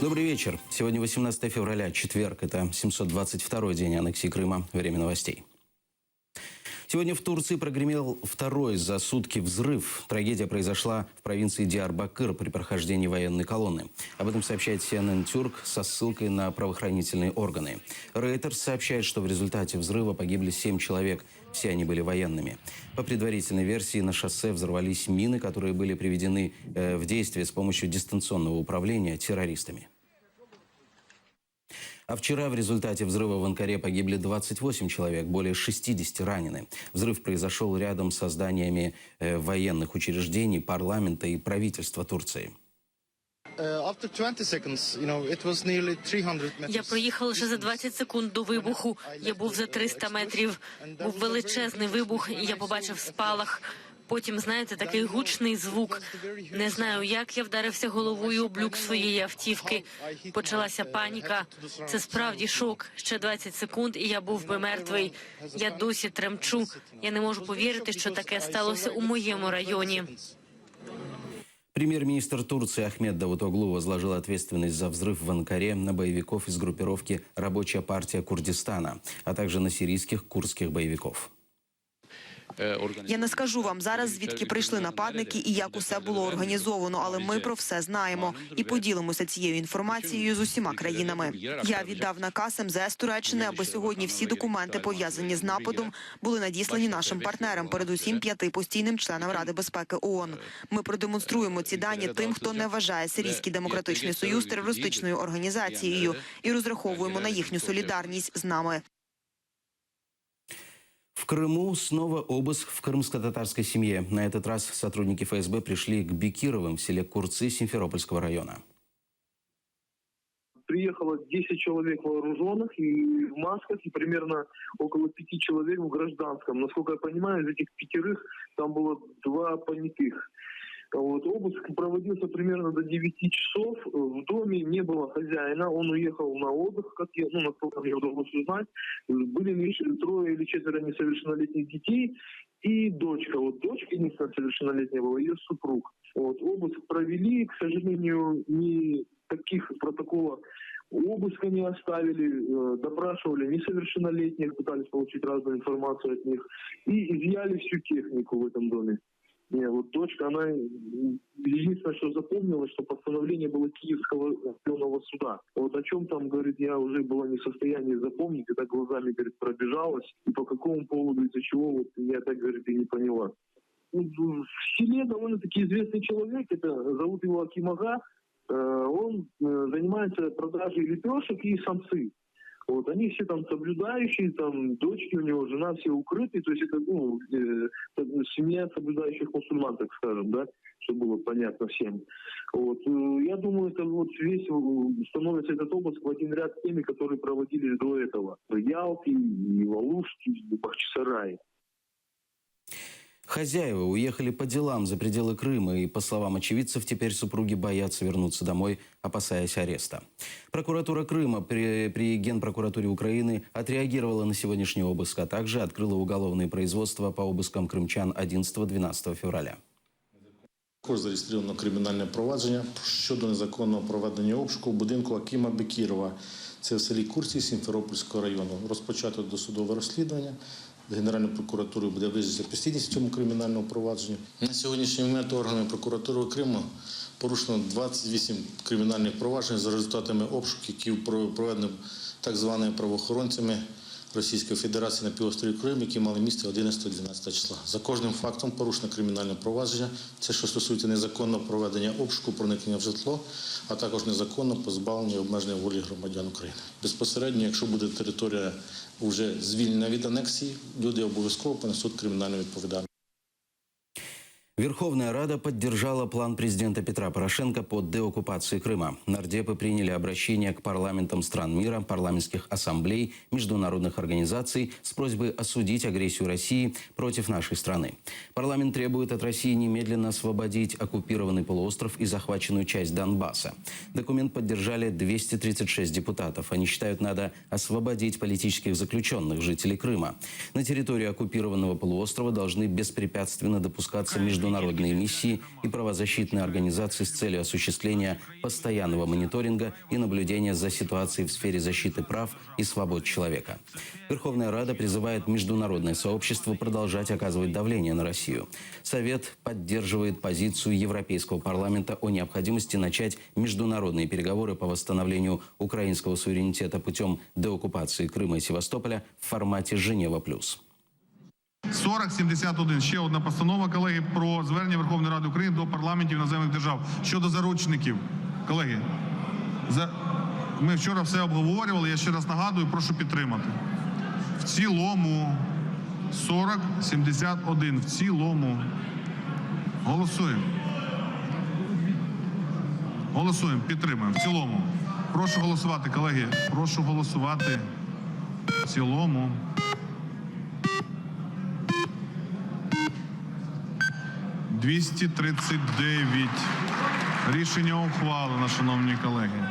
Добрый вечер. Сегодня 18 февраля, четверг. Это 722-й день аннексии Крыма. Время новостей. Сегодня в Турции прогремел второй за сутки взрыв. Трагедия произошла в провинции Диарбакыр при прохождении военной колонны. Об этом сообщает CNN Тюрк со ссылкой на правоохранительные органы. Reuters сообщает, что в результате взрыва погибли 7 человек. Все они были военными. По предварительной версии, на шоссе взорвались мины, которые были приведены в действие с помощью дистанционного управления террористами. А вчера в результате взрыва в Анкаре погибли 28 человек, более 60 ранены. Взрыв произошел рядом со зданиями военных учреждений, парламента и правительства Турции. Я проїхав лише за 20 секунд до вибуху. Я був за 300 метрів. Був величезний вибух, і я побачив спалах. Потім, знаєте, такий гучний звук. Не знаю, як я вдарився головою об люк своєї автівки. Почалася паніка. Це справді шок. Ще 20 секунд, і я був би мертвий. Я досі тремчу. Я не можу повірити, що таке сталося у моєму районі. Премьер-министр Турции Ахмед Давутоглу возложил ответственность за взрыв в Анкаре на боевиков из группировки «Рабочая партия Курдистана», а также на сирийских курдских боевиков. Я не скажу вам зараз, звідки прийшли нападники і як усе було організовано, але ми про все знаємо і поділимося цією інформацією з усіма країнами. Я віддав наказ МЗС Туреччини, аби сьогодні всі документи, пов'язані з нападом, були надіслані нашим партнерам, передусім 5 постійним членам Ради безпеки ООН. Ми продемонструємо ці дані тим, хто не вважає Сирійський демократичний союз терористичною організацією, і розраховуємо на їхню солідарність з нами. В Крыму снова обыск в крымско-татарской семье. На этот раз сотрудники ФСБ пришли к Бекировым в селе Курцы Симферопольского района. Приехало 10 человек вооруженных и в масках, и примерно около 5 человек в гражданском. Насколько я понимаю, из этих 5 там было 2 понятых. Вот, обыск проводился примерно до 9 часов. В доме не было хозяина, он уехал на отдых, как я, насколько мне удалось узнать. Были лишь 3 или 4 несовершеннолетних детей и дочка. Вот дочка единственная совершеннолетняя была, ее супруг. Вот, обыск провели, к сожалению, никаких протоколов обыска не оставили, допрашивали несовершеннолетних, пытались получить разную информацию от них и изъяли всю технику в этом доме. Не, вот дочка, она единственное, что запомнила, что постановление было Киевского районного суда. Вот о чем там, говорит, я уже была не в состоянии запомнить, когда глазами, говорит, пробежалась, и по какому поводу, из-за чего, вот я так, говорит, и не поняла. В селе довольно-таки известный человек, это зовут его Акимага, он занимается продажей лепешек и самсы. Вот, они все там соблюдающие, там дочки у него, жена, все укрыты, то есть это семья соблюдающих мусульман, так скажем, да, чтобы было понятно всем. Вот, я думаю, это вот весь становится этот обыск в один ряд с теми, которые проводились до этого. Ялты, и Валушки, и Бахчисараи. Хозяева уехали по делам за пределы Крыма, и, по словам очевидцев, теперь супруги боятся вернуться домой, опасаясь ареста. Прокуратура Крыма при Генпрокуратуре Украины отреагировала на сегодняшний обыск, а также открыла уголовные производства по обыскам крымчан 11-12 февраля. Також зареєстровано кримінальне провадження щодо незаконного проведення обшуку в будинку Акіма Бекірова. Це в селі Курці Сімферопольського району. Розпочато досудове розслідування. Генеральною прокуратурою буде визначена підслідність цьому кримінальному провадженню. На сьогоднішній момент органами прокуратури Криму порушено 28 кримінальних проваджень за результатами обшуків, які проведені так званими правоохоронцями Російської Федерації на півострові Крим, які мали місце 11-12 числа. За кожним фактом порушено кримінальне провадження. Це що стосується незаконного проведення обшуку, проникнення в житло, а також незаконного позбавлення і обмеження волі громадян України. Безпосередньо, якщо буде територія вже звільнена від анексії, люди обов'язково понесуть кримінальну відповідальність. Верховная Рада поддержала план президента Петра Порошенко по деоккупации Крыма. Нардепы приняли обращение к парламентам стран мира, парламентских ассамблей, международных организаций с просьбой осудить агрессию России против нашей страны. Парламент требует от России немедленно освободить оккупированный полуостров и захваченную часть Донбасса. Документ поддержали 236 депутатов. Они считают, надо освободить политических заключенных, жителей Крыма. На территории оккупированного полуострова должны беспрепятственно допускаться международные международные миссии и правозащитные организации с целью осуществления постоянного мониторинга и наблюдения за ситуацией в сфере защиты прав и свобод человека. Верховная Рада призывает международное сообщество продолжать оказывать давление на Россию. Совет поддерживает позицию Европейского парламента о необходимости начать международные переговоры по восстановлению украинского суверенитета путем деоккупации Крыма и Севастополя в формате «Женева+». 4071. Ще одна постанова, колеги, про звернення Верховної Ради України до парламентів іноземних держав щодо заручників. Колеги, ми вчора все обговорювали, я ще раз нагадую, прошу підтримати. В цілому 4071. В цілому. Голосуємо. Голосуємо, підтримуємо. В цілому. Прошу голосувати, колеги. Прошу голосувати. В цілому. – 239. Рішення ухвалено, шановні колеги.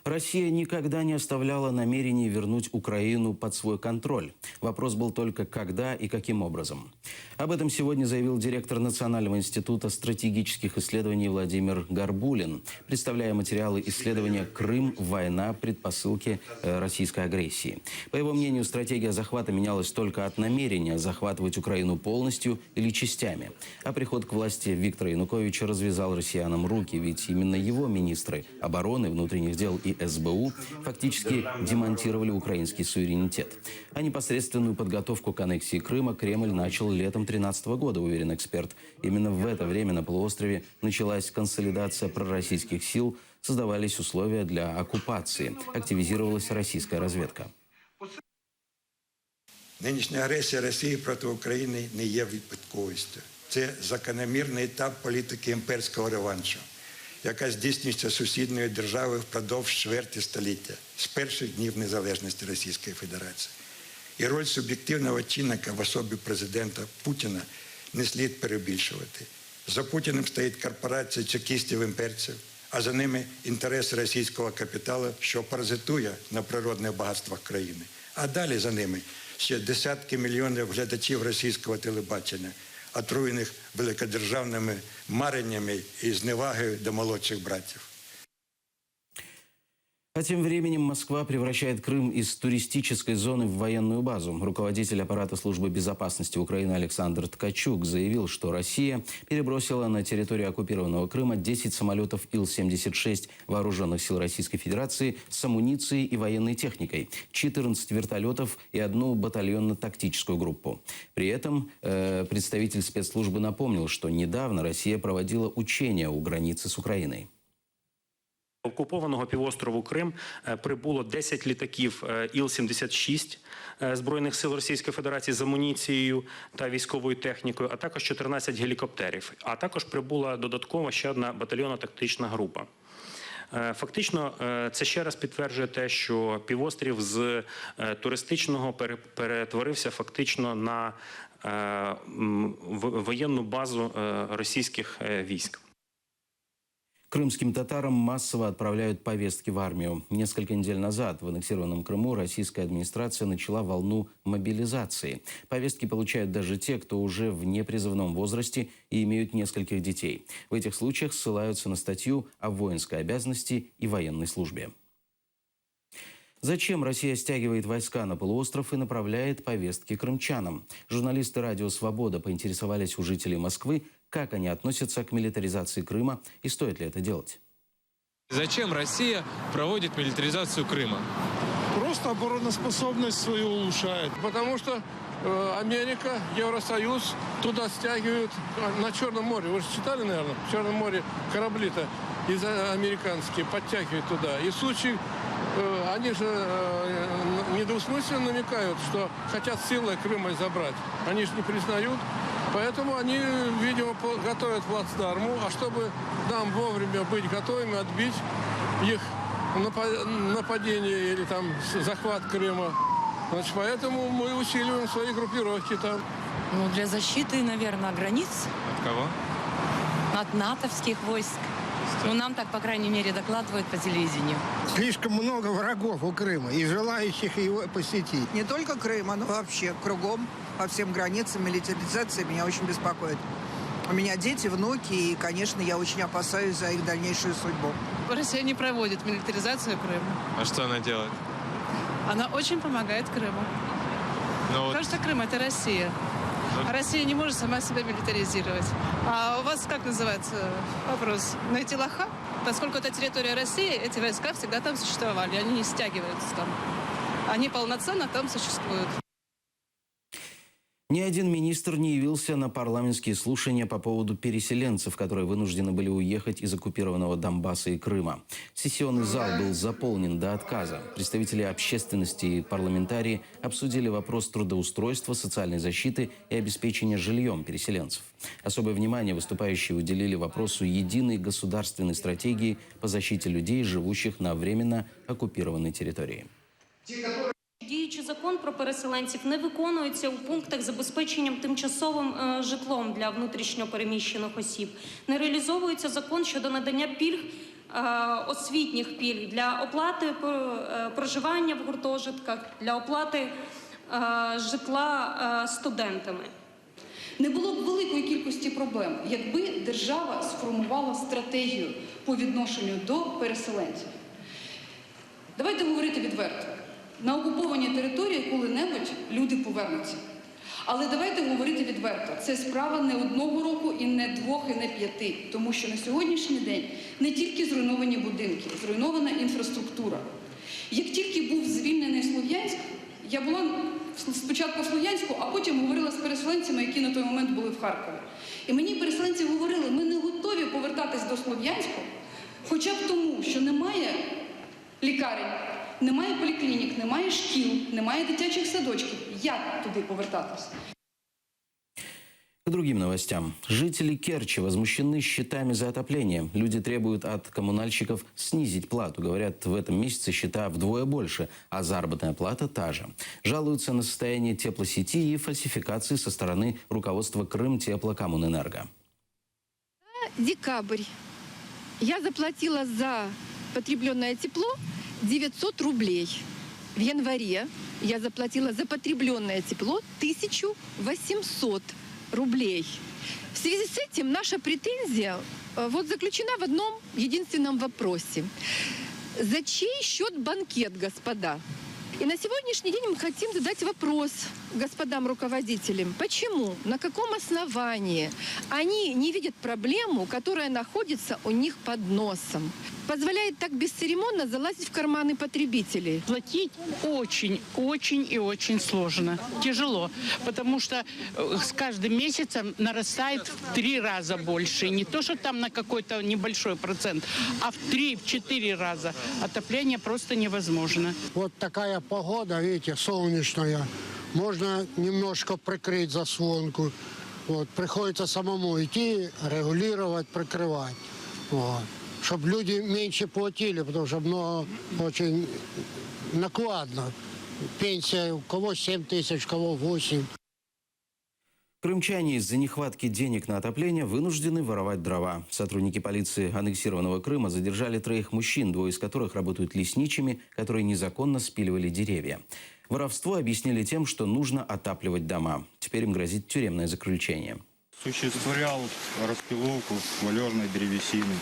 Россия никогда не оставляла намерений вернуть Украину под свой контроль. Вопрос был только когда и каким образом. Об этом сегодня заявил директор Национального института стратегических исследований Владимир Горбулин, представляя материалы исследования «Крым. Война. Предпосылки российской агрессии». По его мнению, стратегия захвата менялась только от намерения захватывать Украину полностью или частями. А приход к власти Виктора Януковича развязал россиянам руки, ведь именно его министры обороны, внутренних дел и СБУ фактически демонтировали украинский суверенитет. А непосредственную подготовку к аннексии Крыма Кремль начал летом 2013 года, уверен эксперт. Именно в это время на полуострове началась консолидация пророссийских сил, создавались условия для оккупации, активизировалась российская разведка. Нинішня агресія Росії проти України не є випадковістю. Це закономірний етап політики імперського реваншу, яка здійснюється сусідньою державою впродовж чверті століття, з перших днів незалежності Російської Федерації. І роль суб'єктивного чинника в особі президента Путіна не слід перебільшувати. За Путіним стоїть корпорація чекістів-імперців, а за ними інтереси російського капіталу, що паразитує на природних багатствах країни. А далі за ними ще десятки мільйонів глядачів російського телебачення, отруєних великодержавними мареннями і зневагою до молодших братів. А тем временем Москва превращает Крым из туристической зоны в военную базу. Руководитель аппарата службы безопасности Украины Александр Ткачук заявил, что Россия перебросила на территорию оккупированного Крыма 10 самолетов Ил-76 вооруженных сил Российской Федерации с амуницией и военной техникой, 14 вертолетов и одну батальонно-тактическую группу. При этом представитель спецслужбы напомнил, что недавно Россия проводила учения у границы с Украиной. Окупованого півострову Крим прибуло 10 літаків Іл-76 Збройних сил Російської Федерації з амуніцією та військовою технікою, а також 14 гелікоптерів. А також прибула додатково ще одна батальйонно-тактична група. Фактично, це ще раз підтверджує те, що півострів з туристичного перетворився фактично на воєнну базу російських військ. Крымским татарам массово отправляют повестки в армию. Несколько недель назад в аннексированном Крыму российская администрация начала волну мобилизации. Повестки получают даже те, кто уже в непризывном возрасте и имеют нескольких детей. В этих случаях ссылаются на статью о воинской обязанности и военной службе. Зачем Россия стягивает войска на полуостров и направляет повестки крымчанам? Журналисты «Радио Свобода» поинтересовались у жителей Москвы, как они относятся к милитаризации Крыма и стоит ли это делать. Зачем Россия проводит милитаризацию Крыма? Просто обороноспособность свою улучшает. Потому что Америка, Евросоюз туда стягивают на Черном море. Вы же читали, наверное, в Черном море корабли-то американские подтягивают туда. И в случае, они же недвусмысленно намекают, что хотят силой Крыма забрать. Они же не признают. Поэтому они, видимо, готовят плацдарму. А чтобы нам вовремя быть готовыми отбить их нападение или там захват Крыма, значит, поэтому мы усиливаем свои группировки там. Ну, для защиты, наверное, границ. От кого? От натовских войск. Ну, нам так, по крайней мере, докладывают по телевидению. Слишком много врагов у Крыма и желающих его посетить. Не только Крыма, но вообще кругом. по всем границам, милитаризация меня очень беспокоит. У меня дети, внуки, и, конечно, я очень опасаюсь за их дальнейшую судьбу. Россия не проводит милитаризацию Крыма. А что она делает? Она очень помогает Крыму. Ну, Потому что Крым – это Россия. А Россия не может сама себя милитаризировать. А у вас как называется вопрос? Найти лоха? Поскольку это территория России, эти войска всегда там существовали. Они не стягиваются там. Они полноценно там существуют. Ни один министр не явился на парламентские слушания по поводу переселенцев, которые вынуждены были уехать из оккупированного Донбасса и Крыма. Сессионный зал был заполнен до отказа. Представители общественности и парламентарии обсудили вопрос трудоустройства, социальной защиты и обеспечения жильем переселенцев. Особое внимание выступающие уделили вопросу единой государственной стратегии по защите людей, живущих на временно оккупированной території. Діючий закон про переселенців не виконується у пунктах забезпеченням тимчасовим житлом для внутрішньо переміщених осіб. Не реалізовується закон щодо надання пільг, освітніх пільг для оплати проживання в гуртожитках, для оплати житла студентами. Не було б великої кількості проблем, якби держава сформувала стратегію по відношенню до переселенців. Давайте говорити відверто. На окупованій території коли-небудь люди повернуться. Але давайте говорити відверто. Це справа не одного року, і не 2, і не 5. Тому що на сьогоднішній день не тільки зруйновані будинки, зруйнована інфраструктура. Як тільки був звільнений Слов'янськ, я була спочатку в Слов'янську, а потім говорила з переселенцями, які на той момент були в Харкові. І мені переселенці говорили, ми не готові повертатись до Слов'янську, хоча б тому, що немає лікарень, немає поліклінік, немає шкіл, немає дитячих садочків. Як туди повертатись? К другим новостям. Жители Керчи возмущены счетами за отопление. Люди требуют от коммунальщиков снизить плату. Говорят, в этом месяце счета вдвое больше, а заработная плата та же. Жалуются на состояние теплосети и фальсификации со стороны руководства Крымтеплокоммунэнерго. Декабрь. Я заплатила за потребленное тепло 900 рублей. В январе я заплатила за потребленное тепло 1800 рублей. В связи с этим наша претензия заключена в одном единственном вопросе. За чей счет банкет, господа? И на сегодняшний день мы хотим задать вопрос господам руководителям. Почему, на каком основании они не видят проблему, которая находится у них под носом? Позволяет так бесцеремонно залазить в карманы потребителей. Платить очень и очень сложно. Тяжело, потому что с каждым месяцем нарастает в 3 раза больше. Не то, что там на какой-то небольшой процент, а в 3-4 раза. Отопление просто невозможно. Вот такая погода, видите, солнечная. Можно немножко прикрыть заслонку. Вот, приходится самому идти, регулировать, прикрывать. Вот. Чтобы люди меньше платили, потому что много очень накладно. Пенсия у кого 7 тысяч, у кого 8. Крымчане из-за нехватки денег на отопление вынуждены воровать дрова. Сотрудники полиции аннексированного Крыма задержали 3 мужчин, 2 из которых работают лесничими, которые незаконно спиливали деревья. Воровство объяснили тем, что нужно отапливать дома. Теперь им грозит тюремное заключение. Осуществлял распиловку валежной древесины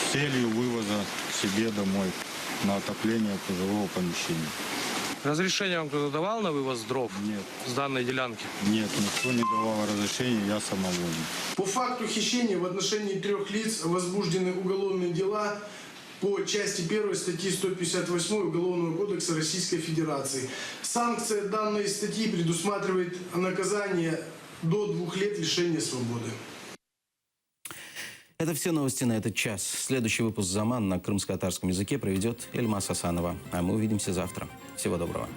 с целью вывоза себе домой на отопление жилого помещения. Разрешение вам кто-то давал на вывоз дров? Нет. С данной делянки? Нет, никто не давал разрешения, я самовольный. По факту хищения в отношении 3 лиц возбуждены уголовные дела по части 1 статьи 158 Уголовного кодекса Российской Федерации. Санкция данной статьи предусматривает наказание до 2 лет лишения свободы. Это все новости на этот час. Следующий выпуск «Заман» на крымско-татарском языке проведет Эльмас Асанова. А мы увидимся завтра. Всего доброго.